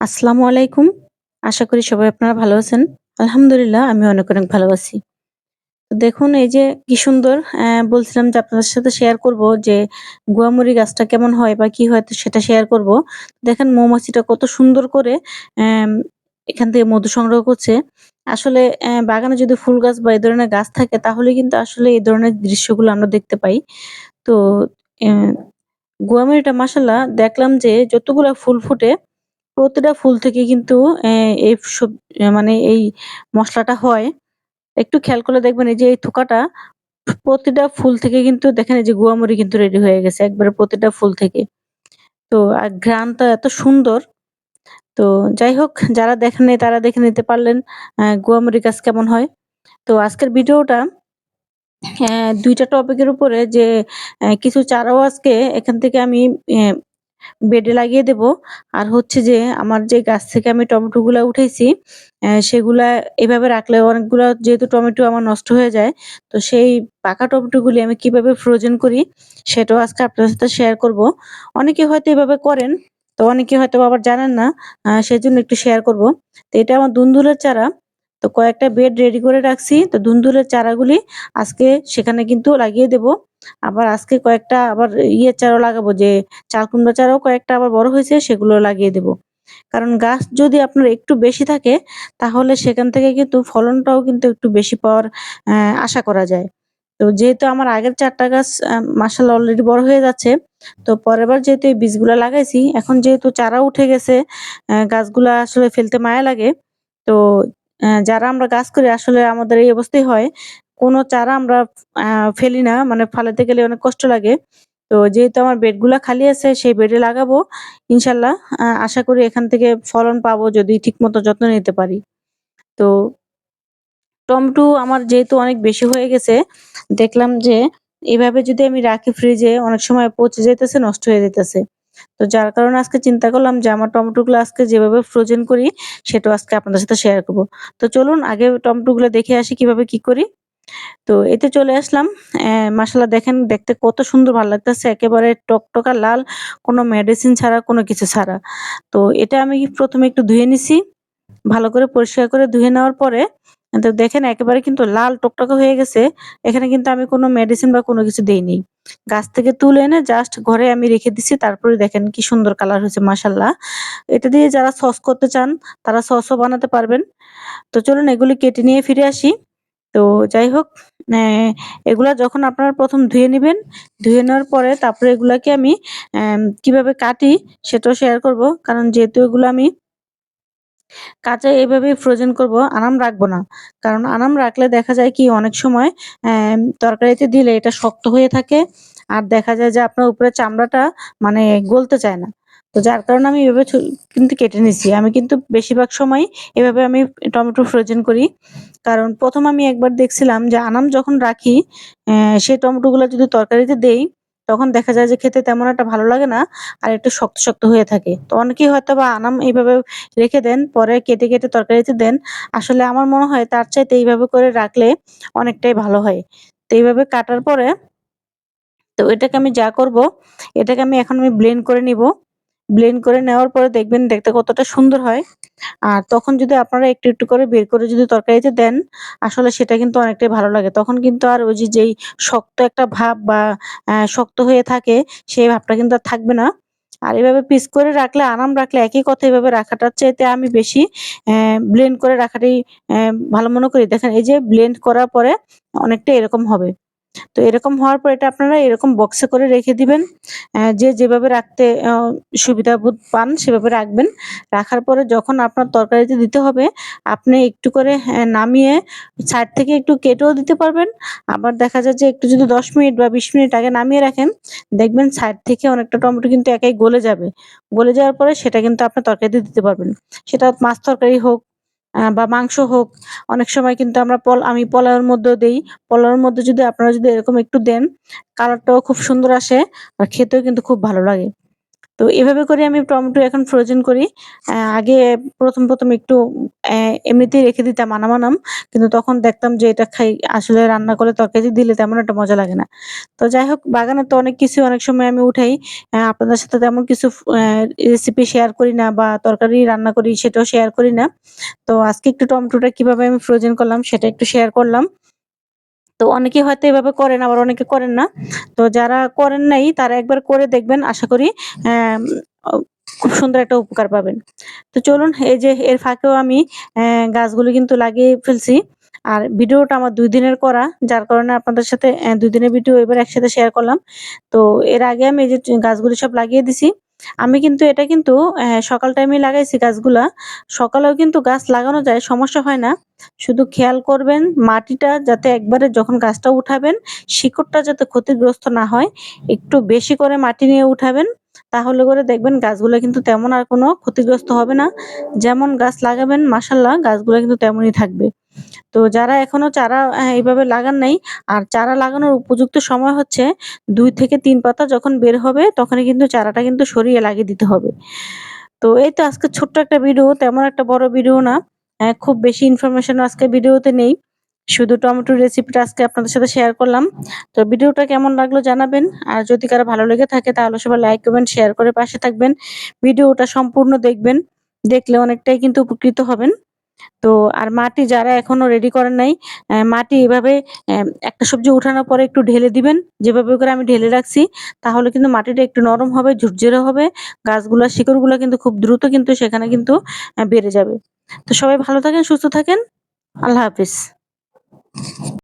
আসসালামু আলাইকুম। আশা করি সবাই আপনারা ভালো আছেন। আলহামদুলিল্লাহ আমি অনেক ভালো আছি। তো দেখুন এই যে কি সুন্দর বলছিলাম যে আপনাদের সাথে শেয়ার করব যে গুয়ামরি গাছটা কেমন হয় বা কি হয় তো সেটা শেয়ার করব। দেখেন মৌমাছিটা কত সুন্দর করে অ্যাম এখান থেকে মধু সংগ্রহ করছে। আসলে বাগানে যদি ফুল গাছ বা এই ধরনের গাছ থাকে তাহলে কিন্তু আসলে এই ধরনের দৃশ্যগুলো আমরা দেখতে পাই। তো অ্যা গুয়ামরিটা মাশাআল্লাহ দেখলাম যে যতগুলা ফুল ফুটে প্রতিটা ফুল থেকে কিন্তু এই মানে এই মসলাটা হয়। একটু খেয়াল করলে দেখবেন এই যে এই থোকাটা প্রতিটা ফুল থেকে কিন্তু দেখেন এই যে গুয়ামরি কিন্তু রেডি হয়ে গেছে একবারে প্রতিটা ফুল থেকে। তো ঘ্রাণটা এত সুন্দর। তো যাই হোক যারা দেখেন নাই তারা দেখে নিতে পারলেন গুয়ামরি গাছ কেমন হয়। তো আজকের ভিডিওটা ২ টা টপিকের উপরে যে কিছু চারাও আজকে এখান থেকে আমি অ্যা বেডে লাগিয়ে দেব। আর হচ্ছে যে আমার যে গাছ থেকে আমি টমেটোগুলা উঠাইছি, সেগুলা এভাবে রাখলে অনেকগুলা যেহেতু টমেটো আমার নষ্ট হয়ে যায়, তো সেই পাকা টমেটোগুলি আমি কিভাবে ফ্রোজেন করি সেটাও আজকে আপনার সাথে শেয়ার করব। অনেকে হয়তো এভাবে করেন, তো অনেকে হয়তোবা আবার জানেন না। সেজন্য একটু শেয়ার করব। তো এটা আমার দুন্দুলের চারা। তো কয়েকটা বেড রেডি করে রাখছি। তো দুন্দুলের চারাগুলি আজকে সেখানে কিন্তু লাগিয়ে দেব। আবার আজকে কয়েকটা আবার ইয়ের চারাও লাগাবো যে চাল কুমড়া চারাও কয়েকটা আবার বড় হয়েছে সেগুলো লাগিয়ে দেব। কারণ গাছ যদি আপনার একটু বেশি থাকে তাহলে সেখান থেকে কিন্তু ফলনটাও কিন্তু একটু বেশি পাওয়ার আশা করা যায়। তো যেহেতু আমার আগের ৪ টা গাছ মাশাআল্লাহ অলরেডি বড় হয়ে যাচ্ছে। তো পরের বার যেহেতু এই বীজগুলা লাগাইছি, এখন যেহেতু চারা উঠে গেছে, গাছগুলা আসলে ফেলতে মায়া লাগে। তো যারা আমরা গাছ করি আসলে আমাদের এই অবস্থাই হয়। কোন চারা আমরা আ ফেলি না মানে ফালাতে গেলে অনেক কষ্ট লাগে। তো যেহেতু আমার বেডগুলা খালি আছে সেই বেডে লাগাবো। ইনশাআল্লাহ আশা করি এখান থেকে ফলন পাবো যদি ঠিকমতো যত্ন নিতে পারি। তো টমেটো আমার যেহেতু অনেক বেশি হয়ে গেছে, দেখলাম যে এভাবে যদি আমি রাখি ফ্রিজে অনেক সময় পচে যাইতেছে, নষ্ট হয়ে যাইতেছে। তো যার কারণে আজকে চিন্তা করলাম যে আমার টমেটোগুলো আজকে যেভাবে ফ্রোজেন করি সেটাও আজকে আপনাদের সাথে শেয়ার করব। তো চলুন আগে টমেটোগুলো দেখে আসি কিভাবে কি করি। তো এতে চলে আসলাম। মাশাআল্লাহ দেখেন দেখতে কত সুন্দর ভাল লাগতেছে। একেবারে টকটকা লাল, কোনো মেডিসিন ছাড়া, কোনো কিছু ছাড়া। তো এটা আমি ১ম এ একটু ধুয়ে নিছি। ভালো করে পরিষ্কার করে ধুয়ে নেওয়ার পরে তো দেখেন একেবারে কিন্তু লাল টকটকে হয়ে গেছে। এখানে কিন্তু আমি কোনো মেডিসিন বা কোনো কিছু দেইনি। গাছ থেকে তুলে এনে জাস্ট ঘরে আমি রেখে দিছি। তারপরে দেখেন কি সুন্দর কালার হয়েছে মাশাআল্লাহ। এটা দিয়ে যারা সস করতে চান তারা সসও বানাতে পারবেন। তো চলুন এগুলি কেটে নিয়ে ফিরে আসি। তো যাই হোক, অ্যা এগুলা যখন আপনারা ১ম ধুয়ে নিবেন, ধুয়ে নেওয়ার পরে তারপরে এগুলাকে আমি কিভাবে কাটি সেটাও শেয়ার করব। কারণ যেহেতু এগুলো আমি কাঁচা এভাবেই ফ্রোজেন করব, আনাম রাখবো না। কারণ আনাম রাখলে দেখা যায় কি অনেক সময় তরকারিতে দিলে এটা শক্ত হয়ে থাকে। আর দেখা যায় যে আপনার উপরে চামড়াটা মানে গলতে চায় না। তো যার কারণে আমি এভাবে কিন্তু কেটে নিছি। আমি কিন্তু বেশিরভাগ সময় এভাবে আমি টমেটো ফ্রোজেন করি। কারণ ১ম আমি একবার দেখছিলাম যে আনাম যখন রাখি, সেই টমেটোগুলা যদি তরকারিতে দেই, তখন দেখা যায় যে খেতে তেমন একটা ভালো লাগে না। আর একটু শক্ত হয়ে থাকে। তো অনেকেই হয়তোবা আনাম এভাবে রেখে দেন, পরে কেটে তরকারিতে দেন। আসলে আমার মনে হয় তার চাইতে এইভাবে করে রাখলে অনেকটাই ভালো হয়। তো এইভাবে কাটার পরে তো এটাকে আমি যা করব, এটাকে এখন আমি ব্লেন্ড করে নিবো। ব্লেন্ড করে নেওয়ার পরে দেখবেন দেখতে কতটা সুন্দর হয়। আর তখন যদি আপনারা একটু করে বের করে যদি তরকারিতে দেন, আসলে সেটা কিন্তু অনেকটাই ভালো লাগে। তখন কিন্তু আর ওই যে যেই শক্ত একটা ভাব বা শক্ত হয়ে থাকে, সেই ভাবটা কিন্তু আর থাকবে না। আর এভাবে পিস করে রাখলে, আরাম রাখলে একই কথা এভাবে রাখাটার চাইতে আমি বেশি ব্লেন্ড করে রাখাটাই ভালো মনে করি। দেখেন এই যে ব্লেন্ড করার পরে অনেকটা এরকম হবে। তো এরকম হওয়ার পর এটা আপনারা এরকম বক্সে করে রেখে দিবেন। যে যেভাবে রাখতে সুবিধা বোধ পান সেভাবে রাখবেন। রাখার পরে যখন আপনার তরকারিতে দিতে হবে, আপনি একটু করে নামিয়ে সাইড থেকে একটু কেটেও দিতে পারবেন। আবার দেখা যায় যে একটু যদি ১০ মিনিট বা ২০ মিনিট আগে নামিয়ে রাখেন, দেখবেন সাইড থেকে অনেকটা টমেটো কিন্তু একাই গলে যাবে। গলে যাওয়ার পরে সেটা কিন্তু আপনার তরকারিতে দিতে পারবেন। সেটা মাছ তরকারি হোক বা মাংস হোক, অনেক সময় কিন্তু আমি পোলাওয়ের মধ্যেও দেই। পোলাওয়ের মধ্যে যদি আপনারা যদি এরকম একটু দেন, কালারটাও খুব সুন্দর আসে আর খেতেও কিন্তু খুব ভালো লাগে। তো এভাবে করে আমি টমেটো এখন ফ্রোজেন করি। আগে ১ম একটু অ্যা এমনিতেই রেখে দিতাম আনাম। কিন্তু তখন দেখতাম যে এটা আসলে রান্না করলে তরকারিতে দিলে তেমন একটা মজা লাগে না। তো যাই হোক বাগানে তো অনেক কিছু অনেক সময় আমি উঠাই। আপনাদের সাথে তেমন কিছু রেসিপি শেয়ার করি না বা তরকারি রান্না করি সেটাও শেয়ার করি না। তো আজকে একটু টমেটোটা কিভাবে আমি ফ্রোজেন করলাম সেটা একটু শেয়ার করলাম। তো অনেকেই হয়তো এভাবে করেন, আবার অনেকে করেন না। তো যারা করেন নাই তারা একবার করে দেখবেন। আশা করি অ্যাম অ খুব সুন্দর একটা উপকার পাবেন। তো চলুন এই যে এর ফাঁকেও আমি গাছগুলো কিন্তু লাগিয়ে ফেলছি। আর ভিডিওটা আমার ২ দিনের করা। যার কারণে আপনাদের সাথে ২ দিনের ভিডিও এবার একসাথে শেয়ার করলাম। তো এর আগে আমি এই যে গাছগুলো সব লাগিয়ে দিছি। আমি কিন্তু এটা কিন্তু সকাল টাইমেই লাগাইছি গাছগুলা। সকালেও কিন্তু গাছ লাগানো যায়, সমস্যা হয় না। শুধু খেয়াল করবেন মাটিটা যাতে একবারে যখন গাছটা উঠাবেন, শিকড়টা যাতে ক্ষতিগ্রস্ত না হয়, একটু বেশি করে মাটি নিয়ে উঠাবেন। তাহলে করে দেখবেন গাছগুলা কিন্তু তেমন আর কোনো ক্ষতিগ্রস্ত হবে না। যেমন গাছ লাগাবেন মাশাআল্লাহ গাছগুলা কিন্তু তেমনই থাকবে। তো যারা এখনো চারা এভাবে লাগান নাই, আর চারা লাগানোর উপযুক্ত সময় হচ্ছে ২ থেকে ৩ পাতা যখন বের হবে তখনই কিন্তু চারাটা কিন্তু সরিয়ে লাগিয়ে দিতে হবে। তো এই তো আজকে ছোট্ট একটা ভিডিও, তেমন একটা বড় ভিডিও না। খুব বেশি ইনফরমেশন আজকে ভিডিওতে নেই। শুধু টমেটোর রেসিপিটা আজকে আপনাদের সাথে শেয়ার করলাম। তো ভিডিওটা কেমন লাগলো জানাবেন। আর যদি কারো ভালো লেগে থাকে তাহলে সবাই লাইক, কমেন্ট, শেয়ার করে পাশে থাকবেন। ভিডিওটা সম্পূর্ণ দেখবেন। দেখলে অনেকটাই কিন্তু উপকৃত হবেন। তো আর মাটি যারা এখনো রেডি করেন নাই, মাটি এভাবে একটা সবজি উঠানোর পরে একটু ঢেলে দিবেন। যেভাবে করে আমি ঢেলে রাখছি, তাহলে কিন্তু মাটিটা একটু নরম হবে, ঝুরঝুরে হবে। গাছগুলা শিকড়গুলা কিন্তু খুব দ্রুত কিন্তু সেখানে কিন্তু বেড়ে যাবে। তো সবাই ভালো থাকেন, সুস্থ থাকেন। আল্লাহ হাফিজ।